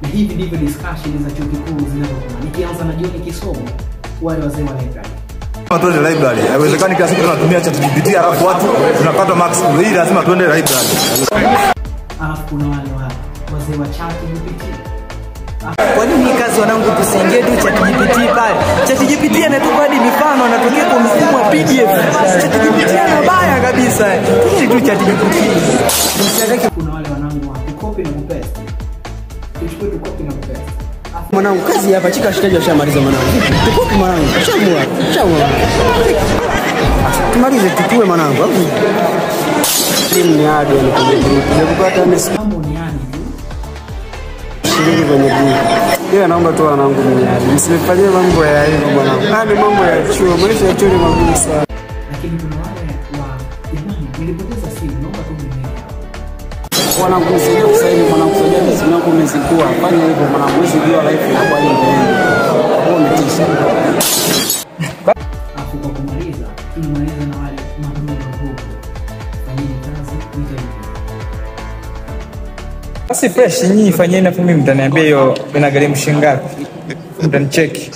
Na hivi ndivyo discussion za chuo kikuu zinavyokuwa. Nikianza na John Kisomo, wale wazee wa library. Tuende library. Haiwezekani kila siku tunatumia ChatGPT alafu watu tunapata max. Hii lazima tuende library. Alafu kuna wale wazee wa ChatGPT. Kwa nini kazi wanangu tusiingie tu ChatGPT pale? ChatGPT anatupa hadi mifano, anatokea kwa mfumo wa PDF. ChatGPT anabaya kabisa. Tusi tu ChatGPT. Kuna wale wanangu wa copy na paste. Tuchukue tu copy na paste. Mwanangu kazi hapa chika shikaji washamaliza mwanangu. Tukopi mwanangu. Shamua. Tumalize tutue mwanangu. Timu ni hadi nikupata mambo ni yani tu. Shiriki kwenye group. Yeye anaomba tu wanangu mwenyewe. Msifanyie mambo ya hivyo mwanangu. Hadi mambo ya chuo, maisha ya chuo ni magumu sana. Lakini kuna wale wa jamani nilipoteza simu, naomba tu mwenyewe. Wanangu msaidia kusaini, mwanangu kusaidia simu yako umezikua. Fanya hivyo mwanangu, usijua life inakuwa ni nini. Hapo umetisha. Afu kwa kumaliza, tunamaliza na wale mambo huko. Fanyeni kazi nje. Basi fresh nyinyi fanyeni, afu mimi mtaniambia hiyo inagharimu shilingi ngapi. Mtanicheki.